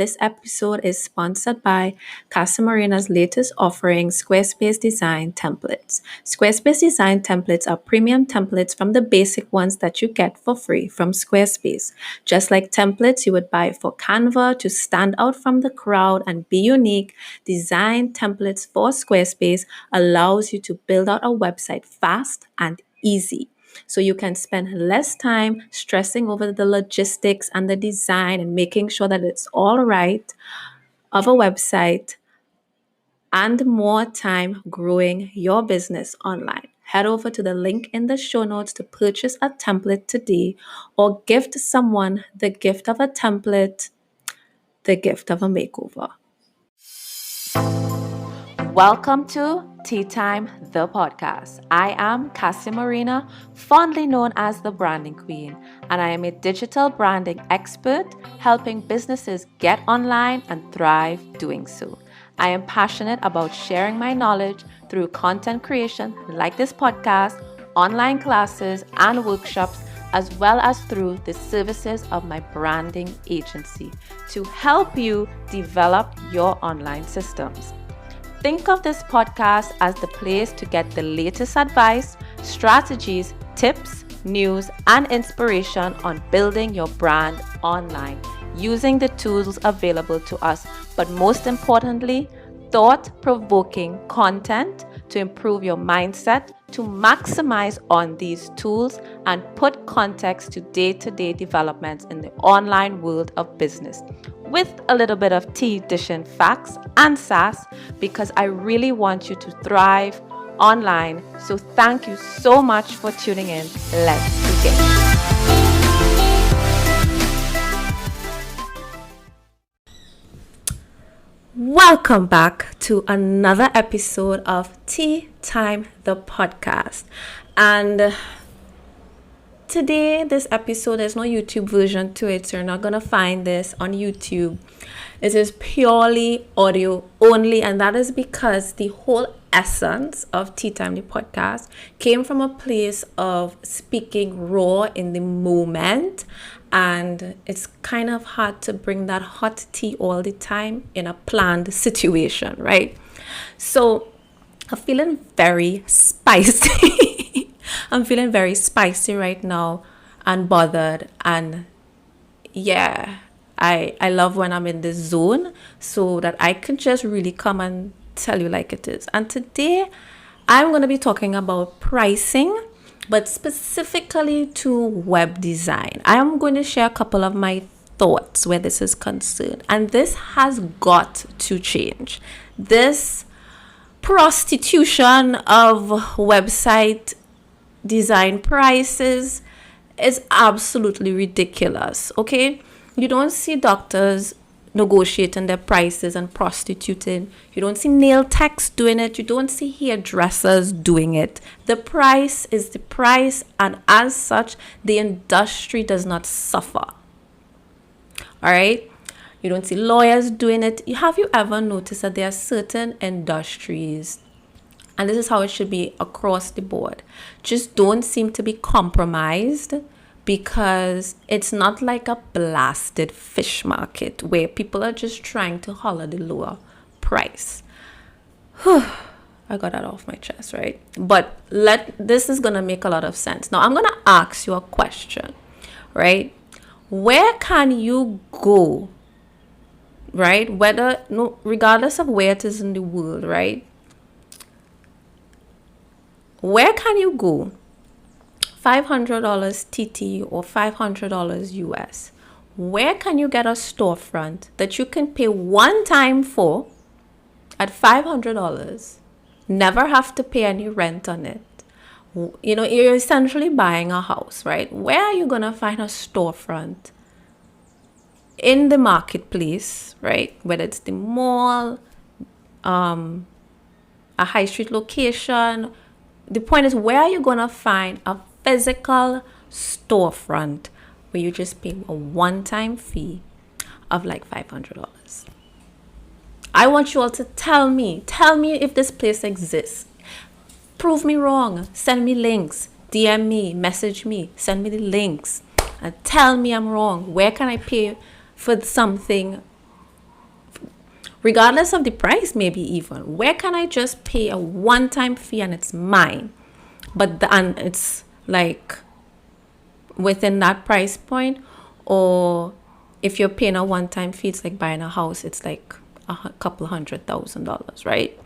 this episode is sponsored by Cassia Marina's latest offering, Squarespace Design Templates. Squarespace Design Templates are premium templates from the basic ones that you get for free from Squarespace. Just like templates you would buy for Canva to stand out from the crowd and be unique, Design Templates for Squarespace allows you to build out a website fast and easy. So you can spend less time stressing over the logistics and the design and making sure that it's all right of a website and more time growing your business online. Head over to the link in the show notes to purchase a template today or gift someone the gift of a template, the gift of a makeover. Welcome to Tea Time, the podcast. I am Cassia Marina, fondly known as the Branding Queen, and I am a digital branding expert helping businesses get online and thrive doing so. I am passionate about sharing my knowledge through content creation like this podcast, online classes, and workshops, as well as through the services of my branding agency to help you develop your online systems. Think of this podcast as the place to get the latest advice, strategies, tips, news, and inspiration on building your brand online using the tools available to us, but most importantly, thought-provoking content to improve your mindset, to maximize on these tools and put context to day-to-day developments in the online world of business with a little bit of tea dishing facts and sass, because I really want you to thrive online. So thank you so much for tuning in. Let's begin. Welcome back to another episode of Tea Time, the podcast. And today, this episode, there's no YouTube version to it, so you're not going to find this on YouTube. It is purely audio only, and that is because the whole essence of Tea Time, the podcast, came from a place of speaking raw in the moment. And it's kind of hard to bring that hot tea all the time in a planned situation, right? So I'm feeling very spicy. I'm feeling very spicy right now and bothered. And yeah, I love when I'm in this zone so that I can just really come and tell you like it is. And today I'm going to be talking about pricing, but specifically to web design. I am going to share a couple of my thoughts where this is concerned. And this has got to change. This prostitution of website design prices is absolutely ridiculous, okay? You don't see doctors negotiating their prices and prostituting. You don't see nail techs doing it. You don't see hairdressers doing it. The price is the price, and as such, the industry does not suffer. All right? You don't see lawyers doing it. Have you ever noticed that there are certain industries, and this is how it should be across the board, just don't seem to be compromised? Because it's not like a blasted fish market where people are just trying to holler the lower price. I got that off my chest, right? But this is going to make a lot of sense. Now, I'm going to ask you a question, right? Where can you go, right? Regardless of where it is in the world, right? Where can you go? $500 TT or $500 US. Where can you get a storefront that you can pay one time for at $500, never have to pay any rent on it? You know, you're essentially buying a house, right? Where are you going to find a storefront in the marketplace, right? Whether it's the mall, a high street location. The point is, where are you going to find a physical storefront where you just pay a one-time fee of like $500? I want you all to tell me if this place exists. Prove me wrong. Send me links. DM me, message me, send me the links and tell me I'm wrong. Where can I pay for something regardless of the price, maybe even. Where can I just pay a one-time fee and it's mine? And it's like within that price point, or if you're paying a one-time fee, it's like buying a house, it's like a couple $100,000, right?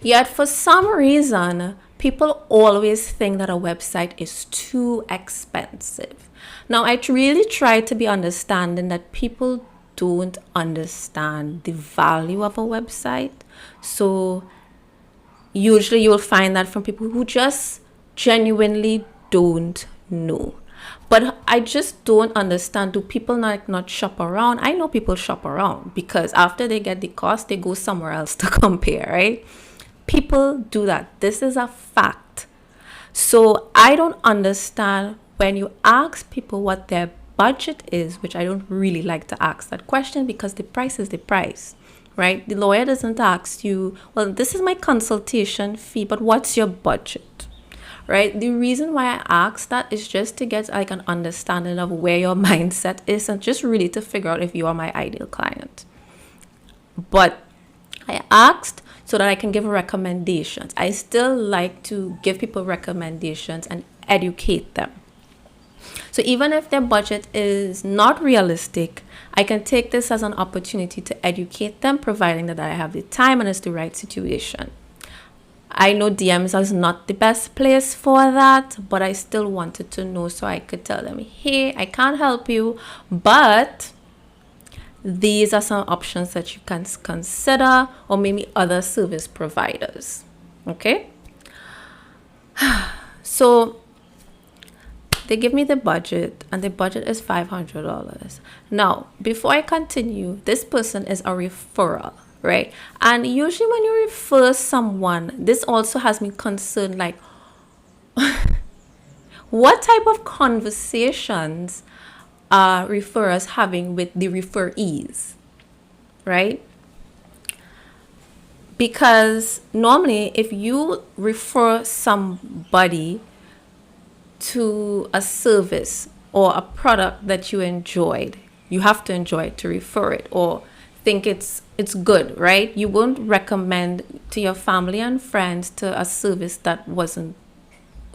Yet for some reason, people always think that a website is too expensive. Now, I really try to be understanding that people don't understand the value of a website. So usually you'll find that from people who just genuinely don't know. But I just don't understand. Do people not shop around? I know people shop around because after they get the cost, they go somewhere else to compare, right? People do that. This is a fact. So I don't understand when you ask people what their budget is, which I don't really like to ask that question because the price is the price, right? The lawyer doesn't ask you, well, this is my consultation fee, but what's your budget, right? The reason why I ask that is just to get like an understanding of where your mindset is and just really to figure out if you are my ideal client. But I asked so that I can give recommendations. I still like to give people recommendations and educate them. So even if their budget is not realistic, I can take this as an opportunity to educate them, providing that I have the time and it's the right situation. I know DMs is not the best place for that, but I still wanted to know so I could tell them, hey, I can't help you, but these are some options that you can consider, or maybe other service providers. Okay? So they give me the budget, and the budget is $500. Now, before I continue, this person is a referral, right? And usually when you refer someone, this also has me concerned, like, what type of conversations are referrers having with the referees, right? Because normally if you refer somebody to a service or a product that you enjoyed, you have to enjoy it to refer it or think it's good, right? You won't recommend to your family and friends to a service that wasn't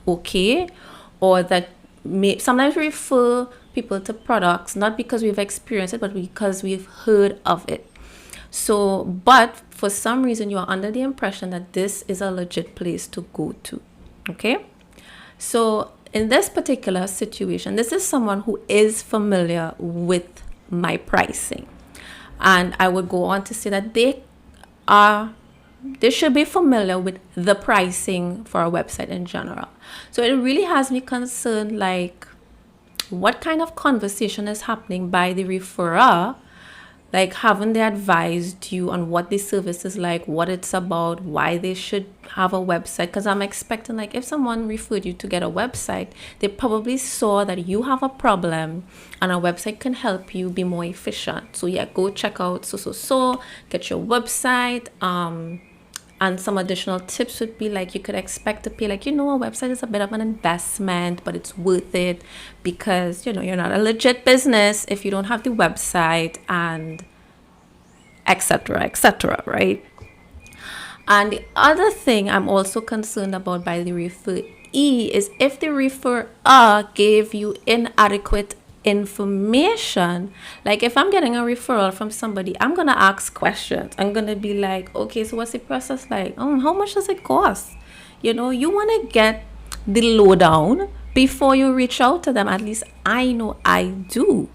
okay, or that sometimes we refer people to products not because we've experienced it, but because we've heard of it. So, but for some reason you are under the impression that this is a legit place to go to. Okay? So in this particular situation, this is someone who is familiar with my pricing. And I would go on to say that they should be familiar with the pricing for a website in general. So it really has me concerned, like, what kind of conversation is happening by the referrer? Like, haven't they advised you on what the service is like, what it's about, why they should have a website? Because I'm expecting, like, if someone referred you to get a website, they probably saw that you have a problem and a website can help you be more efficient. So yeah, go check out so get your website. And some additional tips would be, like, you could expect to pay, like, a website is a bit of an investment, but it's worth it because, you're not a legit business if you don't have the website, and etc., right? And the other thing I'm also concerned about by the referee is if the referrer gave you inadequate information. Like, if I'm getting a referral from somebody, I'm gonna ask questions. I'm gonna be like, okay, so what's the process like? How much does it cost? You want to get the lowdown before you reach out to them. At least I know I do.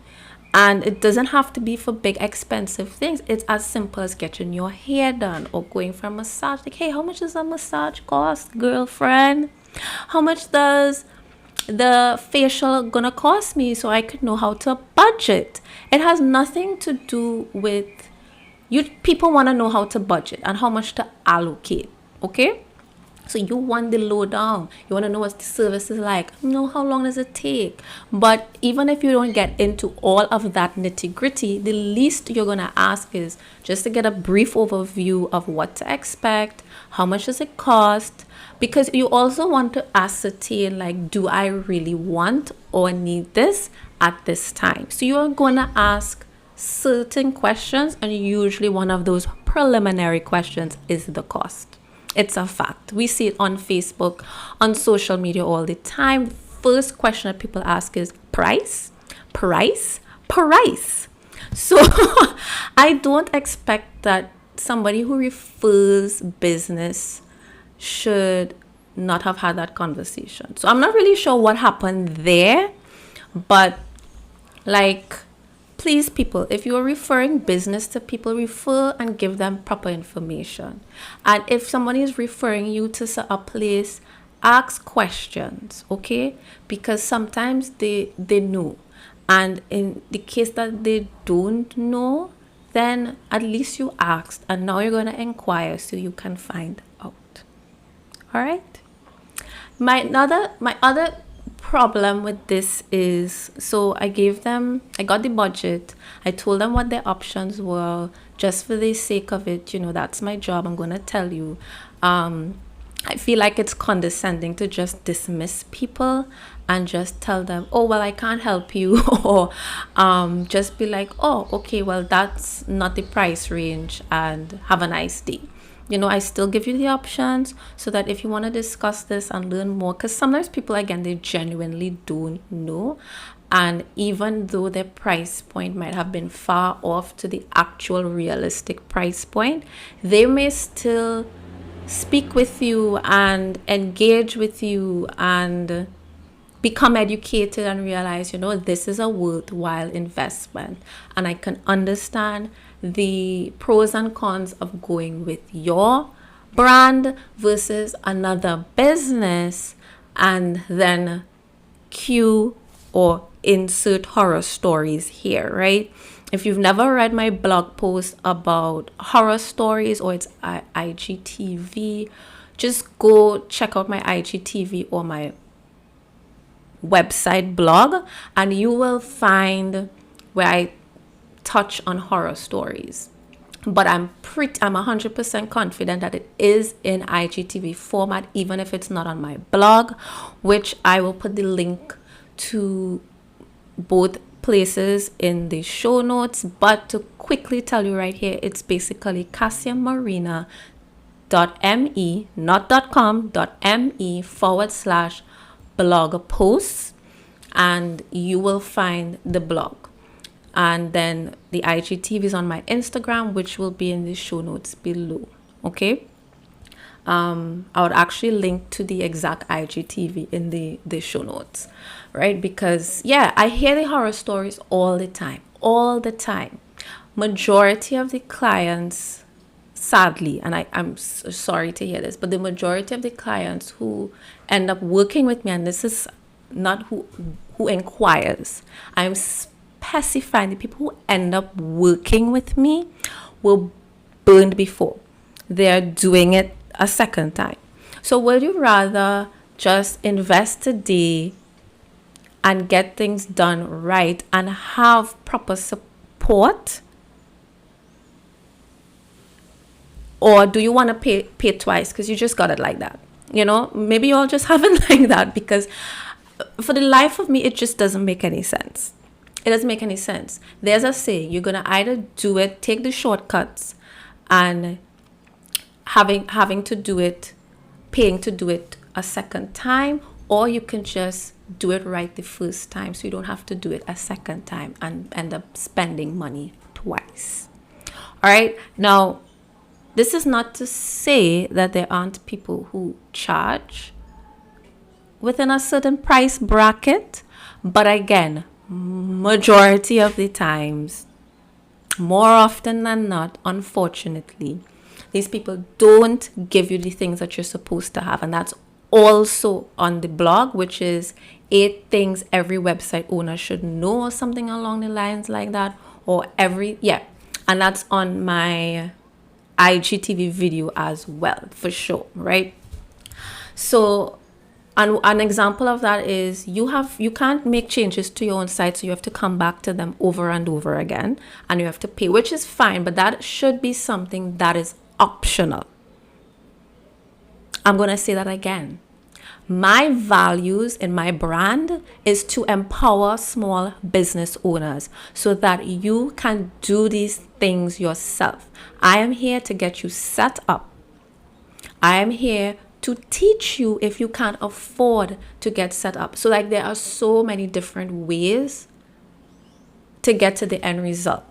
And it doesn't have to be for big expensive things. It's as simple as getting your hair done or going for a massage. Like, hey, how much does a massage cost, girlfriend? How much does the facial gonna cost me, so I could know how to budget? It has nothing to do with you. People want to know how to budget and how much to allocate. Okay, so you want the lowdown. You want to know what the service is like. How long does it take? But even if you don't get into all of that nitty-gritty, the least you're gonna ask is just to get a brief overview of what to expect, how much does it cost, because you also want to ascertain, like, do I really want or need this at this time? So you are gonna ask certain questions, and usually one of those preliminary questions is the cost. It's a fact. We see it on Facebook, on social media all the time. First question that people ask is price, price, price. So I don't expect that somebody who refers business should not have had that conversation. So I'm not really sure what happened there, but like, please, people, if you're referring business to people, refer and give them proper information. And if somebody is referring you to a place, ask questions, okay? Because sometimes they know. And in the case that they don't know, then at least you asked, and now you're going to inquire so you can find out. All right? My other problem with this is, so I got the budget, I told them what their options were, just for the sake of it, that's my job, I'm going to tell you. I feel like it's condescending to just dismiss people and just tell them, oh, well, I can't help you, or just be like, oh, okay, well, that's not the price range, and have a nice day. I still give you the options so that if you want to discuss this and learn more, because sometimes people, again, they genuinely don't know. And even though their price point might have been far off to the actual realistic price point, they may still speak with you and engage with you and become educated and realize, this is a worthwhile investment. And I can understand the pros and cons of going with your brand versus another business, and then cue or insert horror stories here, right? If you've never read my blog post about horror stories, or it's IGTV, just go check out my IGTV or my website blog, and you will find where I touch on horror stories. But I'm 100% confident that it is in IGTV format, even if it's not on my blog, which I will put the link to both places in the show notes. But to quickly tell you right here, it's basically cassiamarina.me, not .com, .me/blog posts, and you will find the blog. And then the IGTV is on my Instagram, which will be in the show notes below. Okay. I would actually link to the exact IGTV in the show notes, right? Because I hear the horror stories all the time. Majority of the clients, sadly, and I'm sorry to hear this, but the majority of the clients who end up working with me, and this is not who inquires, I'm specifying the people who end up working with me were burned before. They're doing it a second time. So would you rather just invest today and get things done right and have proper support, or do you want to pay twice because you just got it like that? Maybe you all just have it like that, because for the life of me, it just doesn't make any sense. It doesn't make any sense. There's a saying, you're going to either do it, take the shortcuts, and having to do it, paying to do it a second time, or you can just do it right the first time so you don't have to do it a second time and end up spending money twice. All right. Now, this is not to say that there aren't people who charge within a certain price bracket, but again, majority of the times, more often than not, unfortunately, these people don't give you the things that you're supposed to have. And that's also on the blog, which is 8 things every website owner should know, or something along the lines like that, or and that's on my IGTV video as well, for sure, right? So an example of that is you can't make changes to your own site, so you have to come back to them over and over again, and you have to pay, which is fine, but that should be something that is optional. I'm going to say that again. My values in my brand is to empower small business owners so that you can do these things yourself. I am here to get you set up. I am here to teach you if you can't afford to get set up. So like there are so many different ways to get to the end result.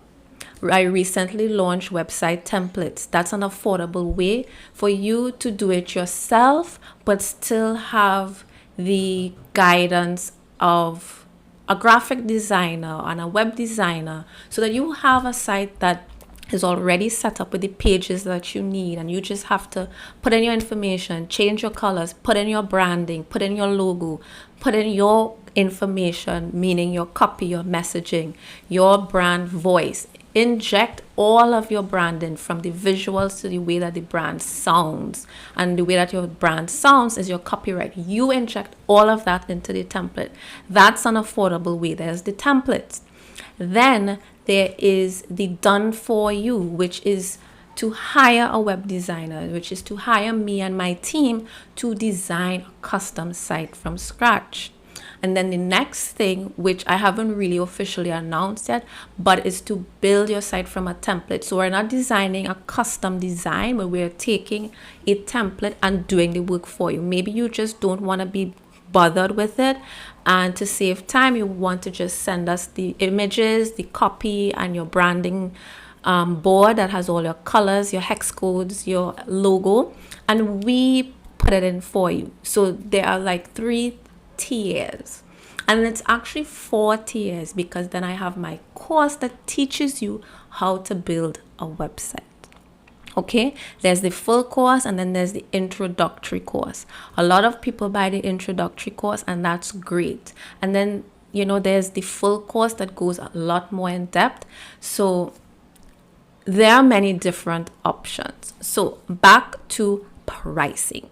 I recently launched website templates. That's an affordable way for you to do it yourself, but still have the guidance of a graphic designer and a web designer so that you have a site that is already set up with the pages that you need, and you just have to put in your information, change your colors, put in your branding, put in your logo, put in your information, meaning your copy, your messaging, your brand voice. Inject all of your branding, from the visuals to the way that the brand sounds, and the way that your brand sounds is your copyright. You inject all of that into the template. That's an affordable way. There's the templates. Then there is the done for you, which is to hire a web designer, which is to hire me and my team to design a custom site from scratch. And then the next thing, which I haven't really officially announced yet, but is to build your site from a template. So we're not designing a custom design, but we're taking a template and doing the work for you. Maybe you just don't want to be bothered with it, and to save time, you want to just send us the images, the copy, and your branding board that has all your colors, your hex codes, your logo, and we put it in for you. So there are like 3 tiers, and it's actually 4 tiers, because then I have my course that teaches you how to build a website. Okay, there's the full course, and then there's the introductory course. A lot of people buy the introductory course, and that's great. And then, there's the full course that goes a lot more in depth. So there are many different options. So back to pricing.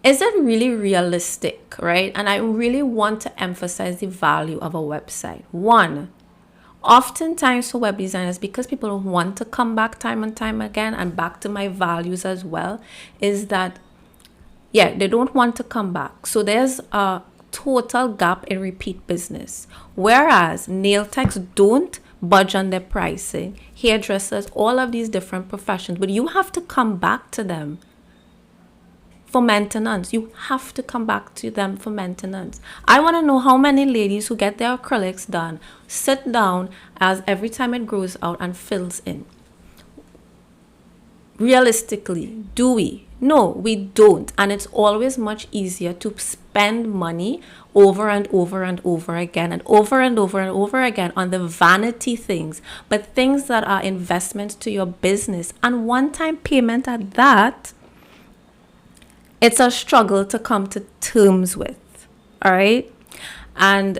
Is it really realistic, right? And I really want to emphasize the value of a website. One, oftentimes for web designers, because people want to come back time and time again, and back to my values as well, is that, they don't want to come back. So there's a total gap in repeat business. Whereas nail techs don't budge on their pricing, hairdressers, all of these different professions, but you have to come back to them for maintenance. You have to come back to them for maintenance. I want to know how many ladies who get their acrylics done sit down as every time it grows out and fills in. Realistically, do we? No, we don't. And it's always much easier to spend money over and over and over again, and over and over and over again on the vanity things, but things that are investments to your business, and one-time payment at that, it's a struggle to come to terms with. All right. And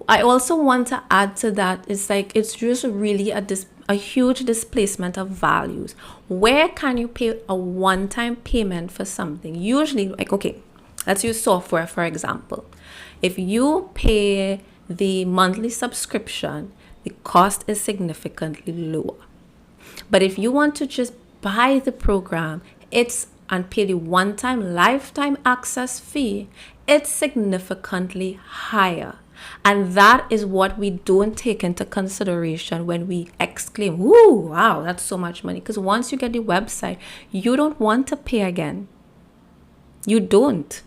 I also want to add to that, it's just really a huge displacement of values. Where can you pay a one-time payment for something? Usually, okay, let's use software for example. If you pay the monthly subscription, the cost is significantly lower. But if you want to just buy the program, and pay the one-time lifetime access fee, it's significantly higher. And that is what we don't take into consideration when we exclaim, "Ooh, wow, that's so much money." Because once you get the website, you don't want to pay again. You don't.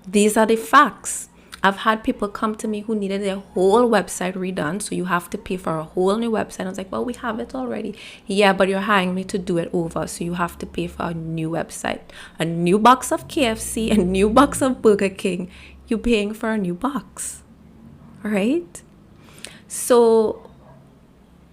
These are the facts. I've had people come to me who needed their whole website redone, so you have to pay for a whole new website. I was like, well, we have it already. Yeah, but you're hiring me to do it over, so you have to pay for a new website. A new box of KFC, a new box of Burger King. You're paying for a new box. All right? So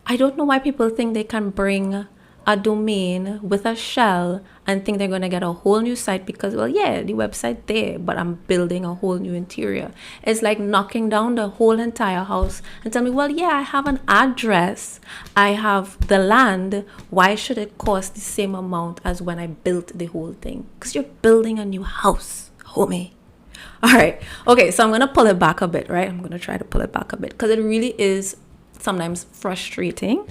I don't know why people think they can bring a domain with a shell and think they're going to get a whole new site because, well, yeah, the website there, but I'm building a whole new interior. It's like knocking down the whole entire house and tell me, well, yeah, I have an address, I have the land, why should it cost the same amount as when I built the whole thing? Because you're building a new house, homie. All right. Okay, so I'm going to pull it back a bit, right? I'm going to try to pull it back a bit because it really is sometimes frustrating.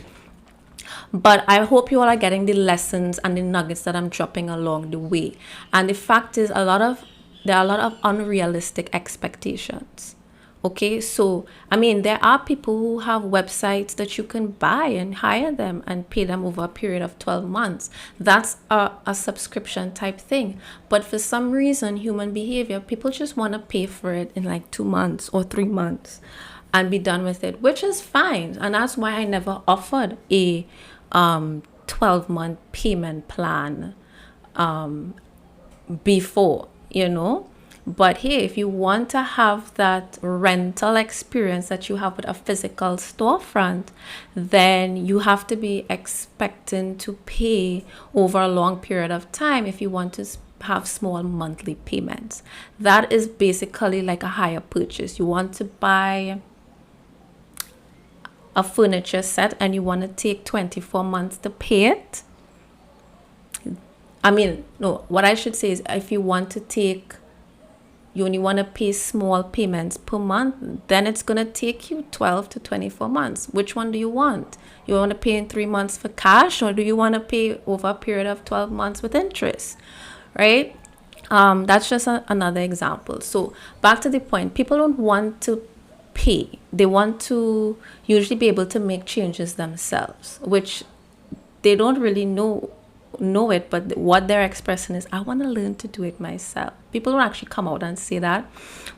But I hope you all are getting the lessons and the nuggets that I'm dropping along the way. And the fact is, there are a lot of unrealistic expectations. Okay, so I mean, there are people who have websites that you can buy and hire them and pay them over a period of 12 months. That's a subscription type thing. But for some reason, human behavior, people just want to pay for it in like 2 months or 3 months and be done with it, which is fine. And that's why I never offered a 12-month payment plan before, But hey, if you want to have that rental experience that you have with a physical storefront, then you have to be expecting to pay over a long period of time if you want to have small monthly payments. That is basically like a hire purchase. You want to buy a furniture set and you want to take 24 months to pay it. I mean, no, what I should say is if you want to take, you only want to pay small payments per month, then it's going to take you 12 to 24 months. Which one do you want? You want to pay in 3 months for cash, or do you want to pay over a period of 12 months with interest, right? That's just another example. So back to the point, people don't want to pay. They want to usually be able to make changes themselves, which they don't really know it, but what they're expressing is, I want to learn to do it myself. People don't actually come out and say that,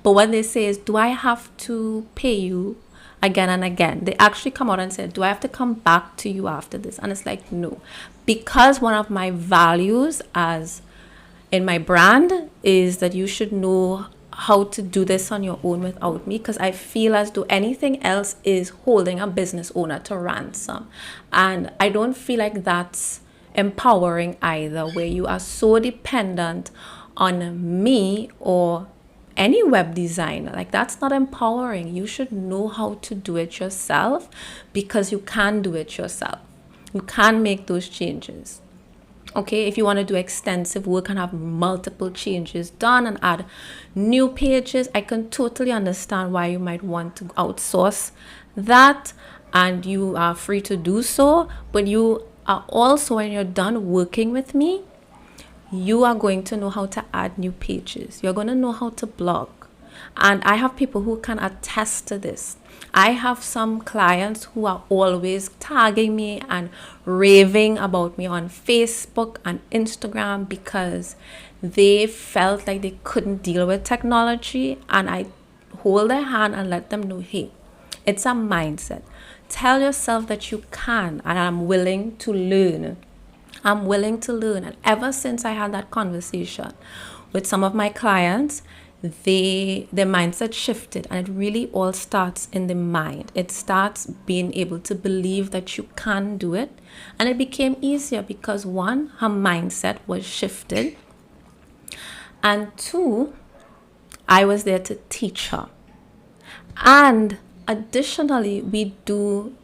but what they say is, do I have to pay you again and again? They actually come out and say, do I have to come back to you after this? And it's like, no, because one of my values as in my brand is that you should know how to do this on your own without me, because I feel as though anything else is holding a business owner to ransom, and I don't feel like that's empowering either, where you are so dependent on me or any web designer. Like, that's not empowering. You should know how to do it yourself, because you can do it yourself. You can make those changes. Okay, if you want to do extensive work and have multiple changes done and add new pages, I can totally understand why you might want to outsource that, and you are free to do so. But you are also, when you're done working with me, you are going to know how to add new pages. You're going to know how to blog. And I have people who can attest to this. I have some clients who are always tagging me and raving about me on Facebook and Instagram because they felt like they couldn't deal with technology. And I hold their hand and let them know, hey, it's a mindset. Tell yourself that you can, and I'm willing to learn. I'm willing to learn. And ever since I had that conversation with some of my clients, their mindset shifted, and it really all starts in the mind. It starts being able to believe that you can do it, and it became easier because, one, her mindset was shifted, and two, I was there to teach her. And additionally, we do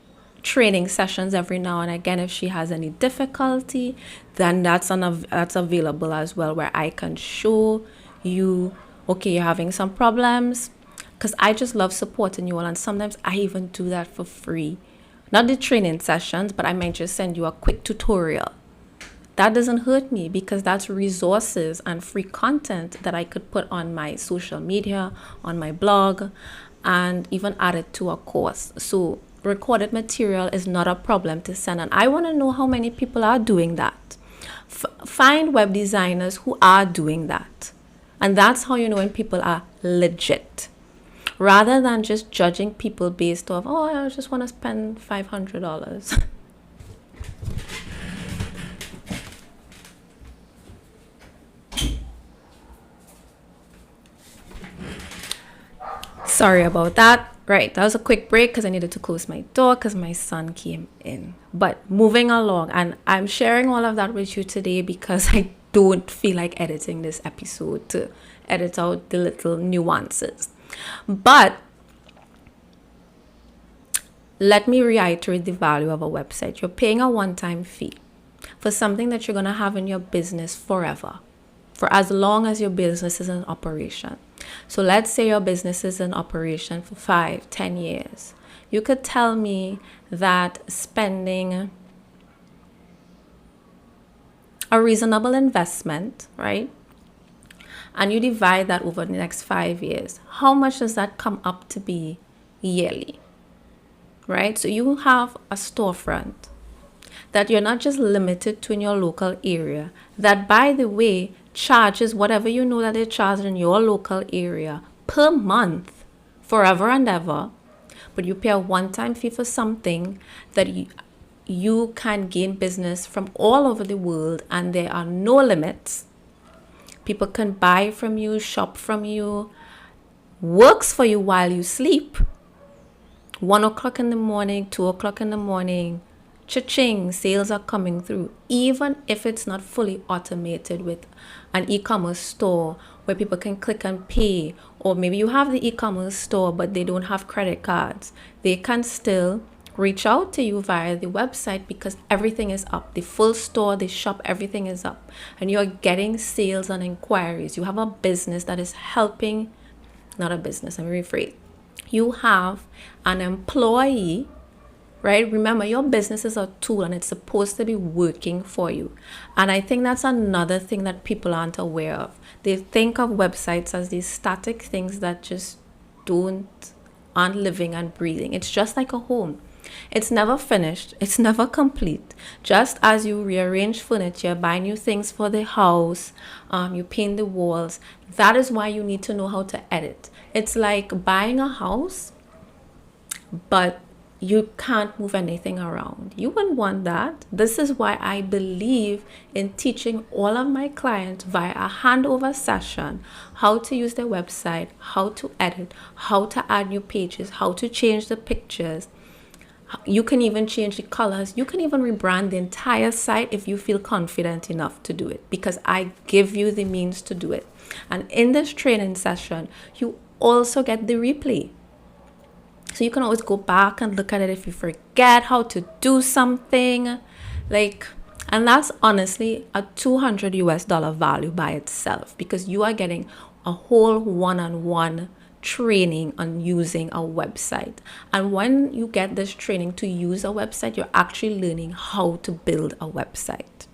training sessions every now and again. If she has any difficulty, then that's available as well, where I can show you, okay, you're having some problems, because I just love supporting you all. And sometimes I even do that for free. Not the training sessions, but I might just send you a quick tutorial. That doesn't hurt me, because that's resources and free content that I could put on my social media, on my blog, and even add it to a course. So recorded material is not a problem to send. And I want to know how many people are doing that. Find web designers who are doing that. And that's how you know when people are legit, rather than just judging people based off, oh, I just want to spend $500. Sorry about that. Right, that was a quick break because I needed to close my door because my son came in. But moving along, and I'm sharing all of that with you today because I don't feel like editing this episode to edit out the little nuances. But let me reiterate the value of a website. You're paying a one-time fee for something that you're going to have in your business forever, for as long as your business is in operation. So let's say your business is in operation for 5-10 years. You could tell me that spending a reasonable investment, right? And you divide that over the next 5 years, how much does that come up to be yearly, right? So you have a storefront that you're not just limited to in your local area, that, by the way, charges whatever you know that they charge in your local area per month, forever and ever, but you pay a one-time fee for something that you can gain business from all over the world, and there are no limits. People can buy from you, shop from you, works for you while you sleep. 1 o'clock in the morning, 2 o'clock in the morning, cha-ching, sales are coming through, even if it's not fully automated with an e-commerce store where people can click and pay, or maybe you have the e-commerce store but they don't have credit cards. They can still reach out to you via the website because everything is up. The full store, the shop, everything is up, and you're getting sales and inquiries. You have a business that is helping, not a business, let me rephrase. You have an employee, right? Remember, your business is a tool and it's supposed to be working for you. And I think that's another thing that people aren't aware of. They think of websites as these static things that just aren't living and breathing. It's just like a home. It's never finished. It's never complete. Just as you rearrange furniture, buy new things for the house, you paint the walls. That is why you need to know how to edit. It's like buying a house, but you can't move anything around. You wouldn't want that. This is why I believe in teaching all of my clients via a handover session how to use their website, how to edit, how to add new pages, how to change the pictures. You can even change the colors. You can even rebrand the entire site if you feel confident enough to do it, because I give you the means to do it. And in this training session, you also get the replay. So you can always go back and look at it if you forget how to do something. And that's honestly a $200 value by itself, because you are getting a whole one-on-one training on using a website. And when you get this training to use a website, you're actually learning how to build a website.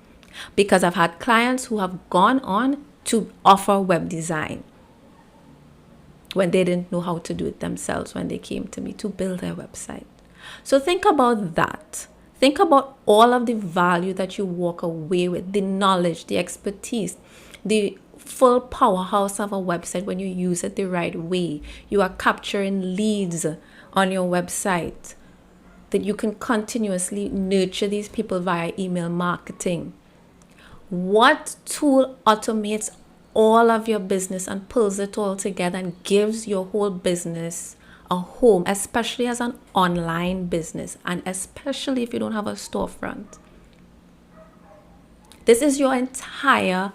Because I've had clients who have gone on to offer web design when they didn't know how to do it themselves, when they came to me to build their website. So think about that. Think about all of the value that you walk away with, the knowledge, the expertise, the full powerhouse of a website. When you use it the right way, you are capturing leads on your website, that you can continuously nurture these people via email marketing. What tool automates all of your business and pulls it all together and gives your whole business a home, especially as an online business, and especially if you don't have a storefront? This is your entire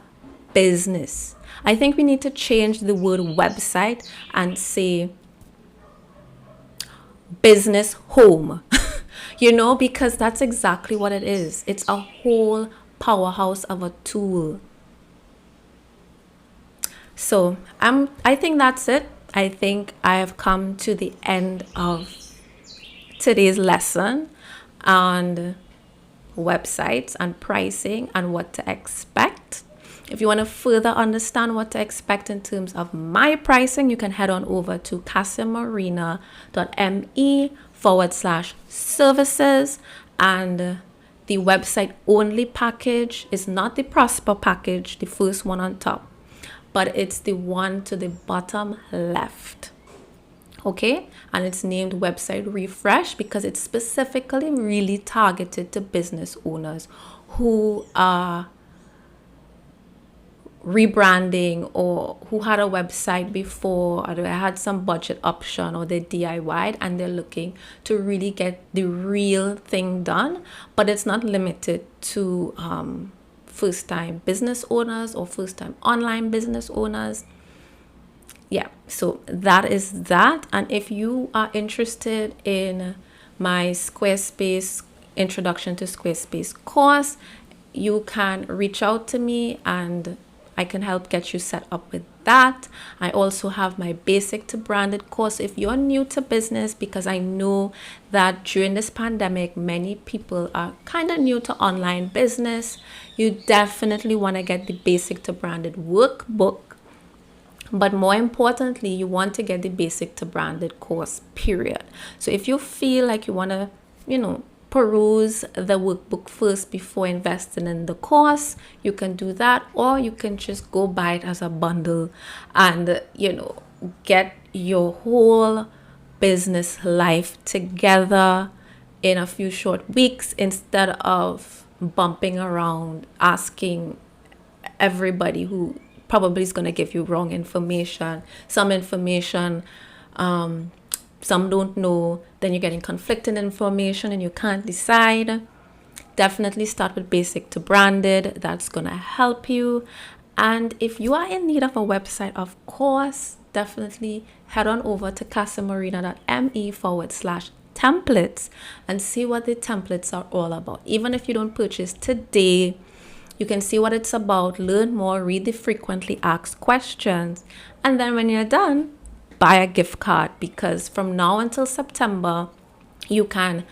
business. I think we need to change the word website and say business home, because that's exactly what it is. It's a whole powerhouse of a tool. So I think that's it. I think I have come to the end of today's lesson on websites and pricing and what to expect. If you want to further understand what to expect in terms of my pricing, you can head on over to cassiamarina.me/services. And the website only package is not the Prosper package, the first one on top, but it's the one to the bottom left. Okay, and it's named Website Refresh because it's specifically really targeted to business owners who are rebranding, or who had a website before, or they had some budget option, or they DIY'd and they're looking to really get the real thing done. But it's not limited to first-time business owners or first-time online business owners. Yeah, so that is that. And if you are interested in my Squarespace Introduction to Squarespace course, you can reach out to me and I can help get you set up with that. I also have my basic to branded course if you're new to business, because I know that during this pandemic, many people are kind of new to online business. You definitely want to get the basic to branded workbook. But more importantly, you want to get the basic to branded course, period. So if you feel like you want to, peruse the workbook first before investing in the course, you can do that, or you can just go buy it as a bundle and, get your whole business life together in a few short weeks, instead of bumping around asking everybody who probably is going to give you wrong information. Some information, some don't know, then you're getting conflicting information and you can't decide. Definitely start with basic to branded. That's going to help you. And if you are in need of a website, of course, definitely head on over to cassiamarina.me/templates and see what the templates are all about. Even if you don't purchase today, you can see what it's about, learn more, read the frequently asked questions, and then when you're done, buy a gift card, because from now until September, you can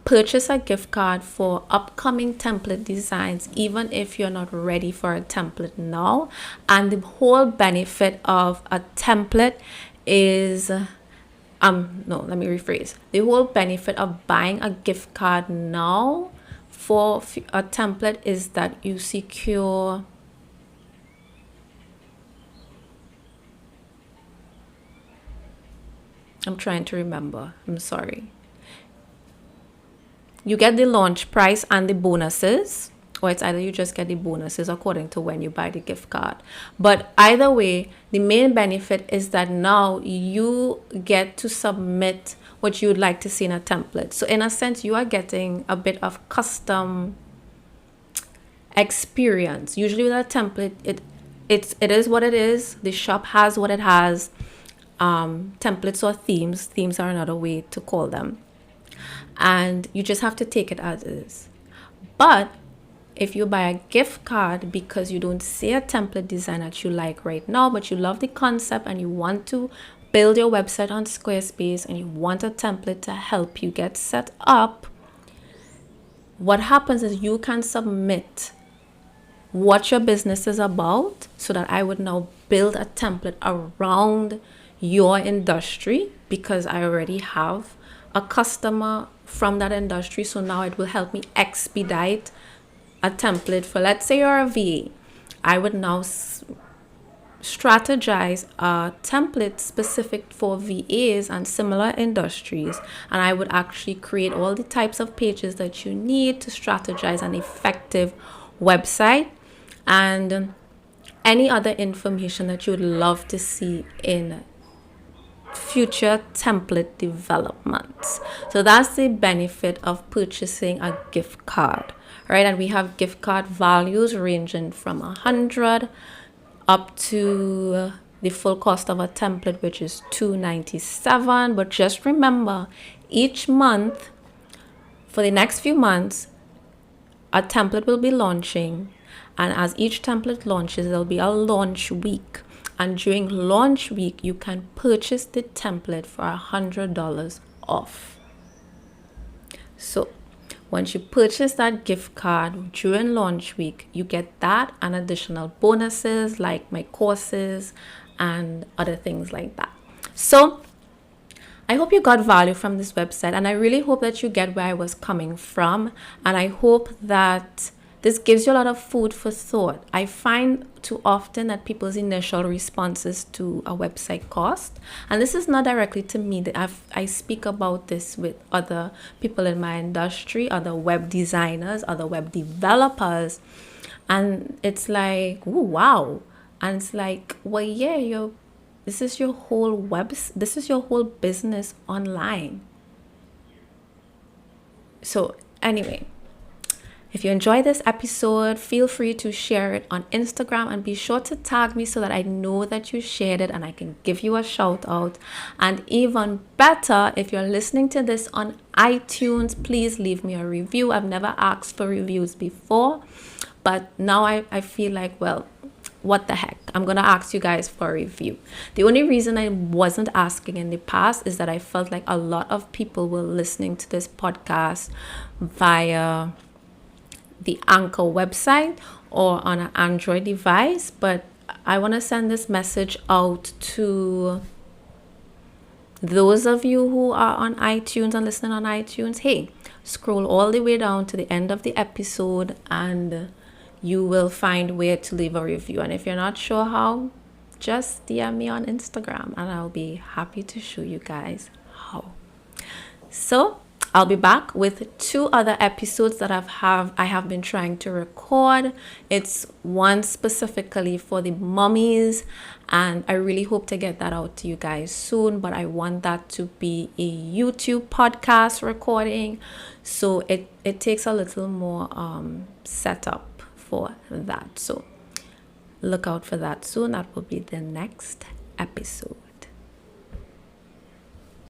purchase a gift card for upcoming template designs, even if you're not ready for a template now. And the whole benefit of a template is, the whole benefit of buying a gift card now for a template is that you secure I'm trying to remember. I'm sorry. You get the launch price and the bonuses, or it's either you just get the bonuses according to when you buy the gift card. But either way, the main benefit is that now you get to submit what you would like to see in a template. So in a sense, you are getting a bit of custom experience. Usually with a template, it is what it is. The shop has what it has. Templates or themes are another way to call them, and you just have to take it as is. But if you buy a gift card because you don't see a template design that you like right now, but you love the concept and you want to build your website on Squarespace and you want a template to help you get set up, what happens is you can submit what your business is about, so that I would now build a template around your industry, because I already have a customer from that industry. So now it will help me expedite a template for, let's say you're a VA. I would now strategize a template specific for VAs and similar industries, and I would actually create all the types of pages that you need to strategize an effective website, and any other information that you would love to see in future template developments. So that's the benefit of purchasing a gift card, right? And we have gift card values ranging from 100 up to the full cost of a template, which is $297. But just remember, each month for the next few months, a template will be launching, and as each template launches, there'll be a launch week. And during launch week, you can purchase the template for $100 off. So once you purchase that gift card during launch week, you get that and additional bonuses like my courses and other things like that. So I hope you got value from this website, and I really hope that you get where I was coming from. And I hope that this gives you a lot of food for thought. I find too often that people's initial responses to a website cost, and this is not directly to me, I speak about this with other people in my industry, other web designers, other web developers, and it's like, ooh, wow. And it's like, well, yeah, this is your whole business online. So anyway, if you enjoyed this episode, feel free to share it on Instagram, and be sure to tag me so that I know that you shared it and I can give you a shout out. And even better, if you're listening to this on iTunes, please leave me a review. I've never asked for reviews before, but now I feel like, well, what the heck, I'm gonna ask you guys for a review. The only reason I wasn't asking in the past is that I felt like a lot of people were listening to this podcast via the Anchor website or on an Android device, but I want to send this message out to those of you who are on iTunes and listening on iTunes. Hey, scroll all the way down to the end of the episode and you will find where to leave a review. And if you're not sure how, just DM me on Instagram and I'll be happy to show you guys how. So I'll be back with 2 other episodes that I have been trying to record. It's one specifically for the mummies, and I really hope to get that out to you guys soon, but I want that to be a YouTube podcast recording, so it takes a little more setup for that. So look out for that soon. That will be the next episode.